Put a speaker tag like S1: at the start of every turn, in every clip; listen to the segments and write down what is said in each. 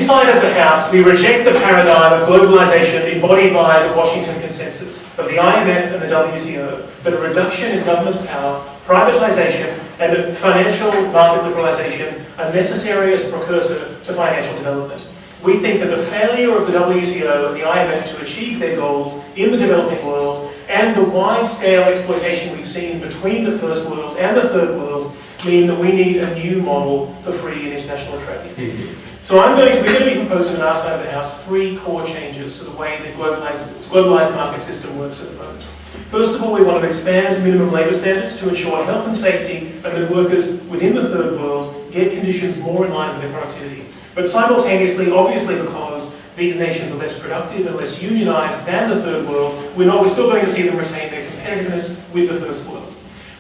S1: side of the House, we reject the paradigm of globalisation embodied by the Washington Consensus of the IMF and the WTO, that a reduction in government power, privatisation and financial market liberalisation are necessary as a precursor to financial development. We think that the failure of the WTO and the IMF to achieve their goals in the developing world and the wide-scale exploitation we've seen between the first world and the third world mean that we need a new model for free and international trade. So we're going to be proposing on our side of the House 3 core changes to the way the globalised market system works at the moment. First of all, we want to expand minimum labour standards to ensure health and safety and that workers within the third world get conditions more in line with their productivity. But simultaneously, obviously because these nations are less productive and less unionised than the third world, we're still going to see them retain their competitiveness with the first world.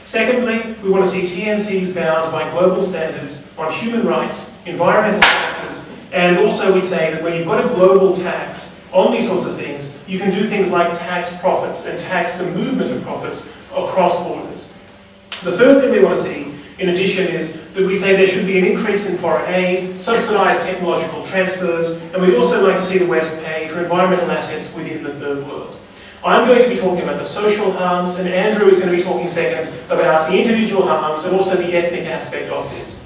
S1: Secondly, we want to see TNCs bound by global standards on human rights, environmental taxes, and also we'd say that when you've got a global tax on these sorts of things, you can do things like tax profits and tax the movement of profits across borders. The third thing we want to see, in addition, is that we say there should be an increase in foreign aid, subsidised technological transfers, and we'd also like to see the West pay for environmental assets within the third world. I'm going to be talking about the social harms, and Andrew is going to be talking second about the individual harms and also the ethnic aspect of this.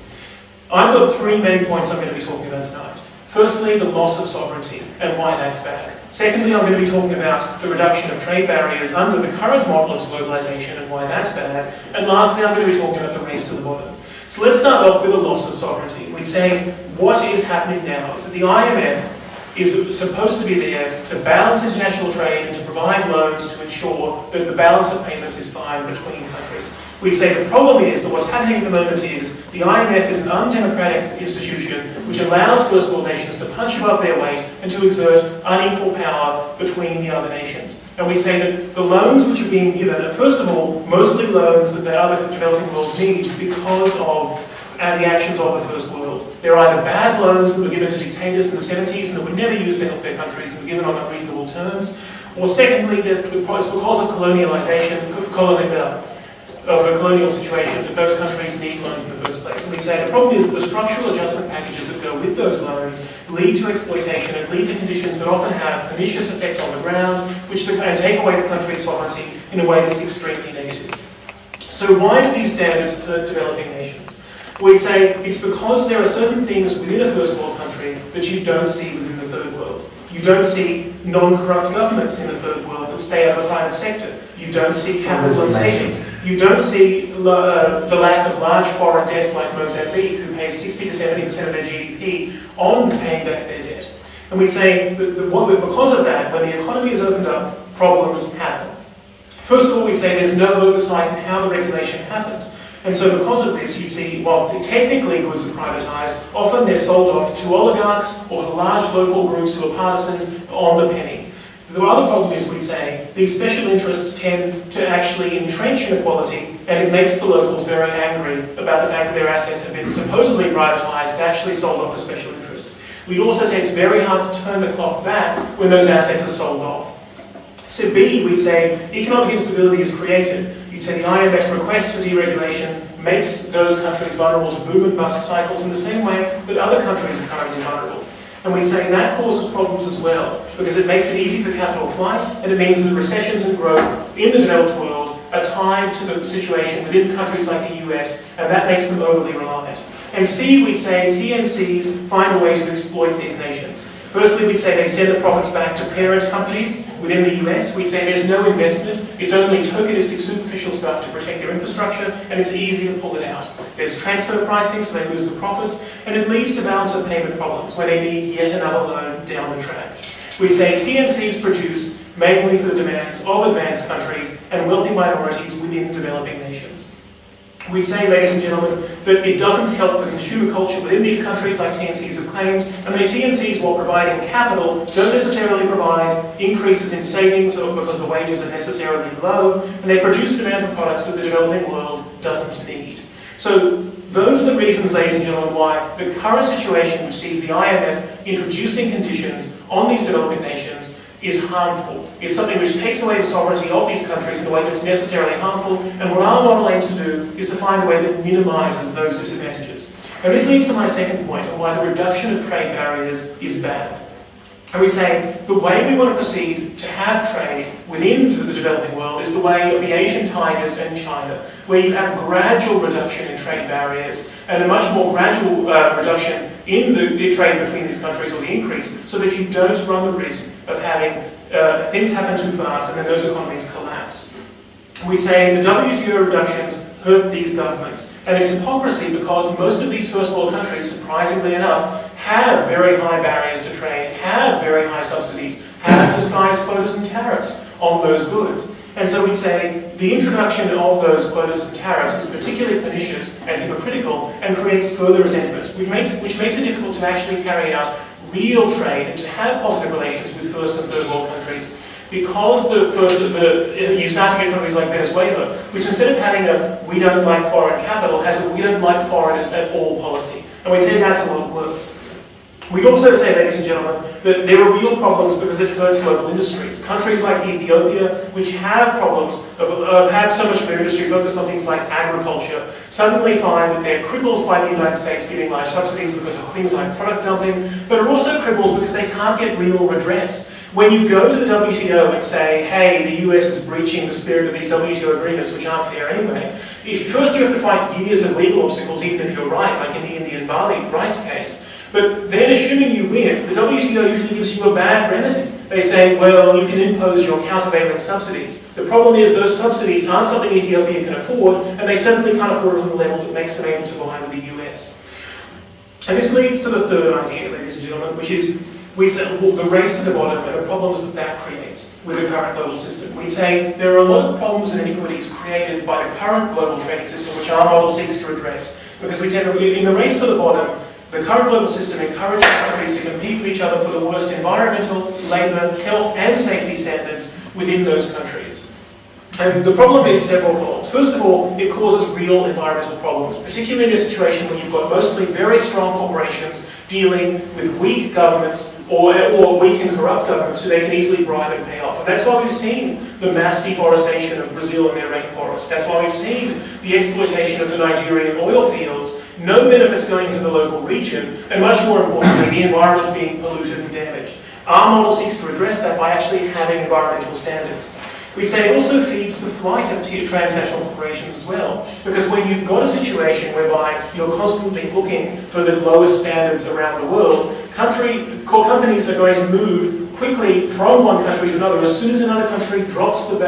S1: I've got 3 main points I'm going to be talking about tonight. Firstly, the loss of sovereignty and why that's bad. Secondly, I'm going to be talking about the reduction of trade barriers under the current model of globalisation and why that's bad. And lastly, I'm going to be talking about the race to the bottom. So let's start off with the loss of sovereignty. We'd say what is happening now is that the IMF is supposed to be there to balance international trade and to provide loans to ensure that the balance of payments is fine between countries. We'd say the problem is that what's happening at the moment is the IMF is an undemocratic institution which allows first world nations to punch above their weight and to exert unequal power between the other nations. And we'd say that the loans which are being given are, first of all, mostly loans that the other developing world needs because of the actions of the first world. They're either bad loans that were given to dictators in the 70s and that were never used to help their countries and were given on unreasonable terms, or secondly, it's because of colonialisation, of a colonial situation that those countries need loans in the first place. And we say the problem is that the structural adjustment packages that go with those loans lead to exploitation and lead to conditions that often have pernicious effects on the ground, which take away the country's sovereignty in a way that's extremely negative. So why do these standards hurt developing nations? We'd say it's because there are certain things within a first world country that you don't see within the third world. You don't see non-corrupt governments in the third world that stay out of the private sector. You don't see capital and savings. You don't see the lack of large foreign debts like Mozambique, who pays 60 to 70% of their GDP on paying back their debt. And we'd say that because of that, when the economy is opened up, problems happen. First of all, we'd say there's no oversight in how the regulation happens. And so because of this, you see, while technically goods are privatised, often they're sold off to oligarchs or to large local groups who are partisans on the penny. The other problem is, we'd say, these special interests tend to actually entrench inequality, and it makes the locals very angry about the fact that their assets have been supposedly privatised but actually sold off to special interests. We'd also say it's very hard to turn the clock back when those assets are sold off. So B, we'd say economic instability is created. You'd say the IMF request for deregulation makes those countries vulnerable to boom and bust cycles in the same way that other countries are currently vulnerable. And we'd say that causes problems as well, because it makes it easy for capital flight, and it means that recessions and growth in the developed world are tied to the situation within countries like the US, and that makes them overly reliant. And C, we'd say TNCs find a way to exploit these nations. Firstly, we'd say they send the profits back to parent companies within the US. We'd say there's no investment. It's only tokenistic, superficial stuff to protect their infrastructure, and it's easy to pull it out. There's transfer pricing, so they lose the profits, and it leads to balance of payment problems when they need yet another loan down the track. We'd say TNCs produce mainly for the demands of advanced countries and wealthy minorities within developing nations. We'd say, ladies and gentlemen, that it doesn't help the consumer culture within these countries like TNCs have claimed, and the TNCs, while providing capital, don't necessarily provide increases in savings because the wages are necessarily low, and they produce demand for products that the developing world doesn't need. So those are the reasons, ladies and gentlemen, why the current situation, which sees the IMF introducing conditions on these developing nations, is harmful. It's something which takes away the sovereignty of these countries in a way that's necessarily harmful, and what our model aims to do is to find a way that minimises those disadvantages. And this leads to my second point on why the reduction of trade barriers is bad. And we'd say the way we want to proceed to have trade within the developing world is the way of the Asian tigers and China, where you have gradual reduction in trade barriers and a much more gradual reduction in the trade between these countries, or the increase, so that you don't run the risk of having things happen too fast and then those economies collapse. We'd say the WTO reductions hurt these governments, and it's hypocrisy because most of these first world countries, surprisingly enough, have very high barriers to trade, have very high subsidies, have disguised quotas and tariffs on those goods. And so we'd say the introduction of those quotas and tariffs is particularly pernicious and hypocritical and creates further resentments, which makes it difficult to actually carry out real trade and to have positive relations with first and third world countries. Because you start to get countries like Venezuela, which instead of having a "we don't like foreign capital" has a "we don't like foreigners at all" policy. And we'd say that's a lot worse. We'd also say, ladies and gentlemen, that there are real problems because it hurts local industries. Countries like Ethiopia, which have problems, have so much of their industry focused on things like agriculture, suddenly find that they're crippled by the United States giving large subsidies because of things like product dumping, but are also crippled because they can't get real redress. When you go to the WTO and say, hey, the US is breaching the spirit of these WTO agreements, which aren't fair anyway, first you have to fight years of legal obstacles, even if you're right, like in the Indian barley rice case. But then, assuming you win, the WTO usually gives you a bad remedy. They say, well, you can impose your countervailing subsidies. The problem is those subsidies aren't something Ethiopia can afford, and they certainly can't afford it on the level that makes them able to vie with the US. And this leads to the third idea, ladies and gentlemen, which is we say, well, the race to the bottom and the problems that that creates with the current global system. We say there are a lot of problems and inequities created by the current global trading system, which our model seeks to address. Because we tend to, in the race to the bottom, the current global system encourages countries to compete with each other for the worst environmental, labour, health and safety standards within those countries. And the problem is several-fold. First of all, it causes real environmental problems, particularly in a situation where you've got mostly very strong corporations dealing with weak governments or weak and corrupt governments who they can easily bribe and pay off. And that's why we've seen the mass deforestation of Brazil and their rainforest. That's why we've seen the exploitation of the Nigerian oil fields, no benefits going to the local region, and much more importantly, the environment being polluted and damaged. Our model seeks to address that by actually having environmental standards. We'd say it also feeds the flight of transnational corporations as well, because when you've got a situation whereby you're constantly looking for the lowest standards around the world, companies are going to move quickly from one country to another. As soon as another country drops the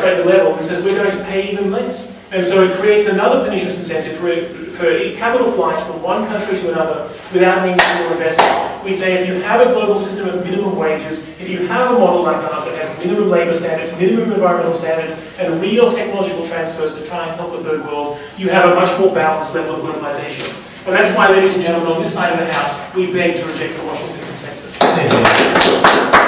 S1: trade level and says we're going to pay even less. And so it creates another pernicious incentive for capital flight from one country to another without meaningful investment. We'd say if you have a global system of minimum wages, if you have a model like ours that has minimum labour standards, minimum environmental standards, and real technological transfers to try and help the third world, you have a much more balanced level of globalisation. And that's why, ladies and gentlemen, on this side of the House, we beg to reject the Washington Consensus. Thank you.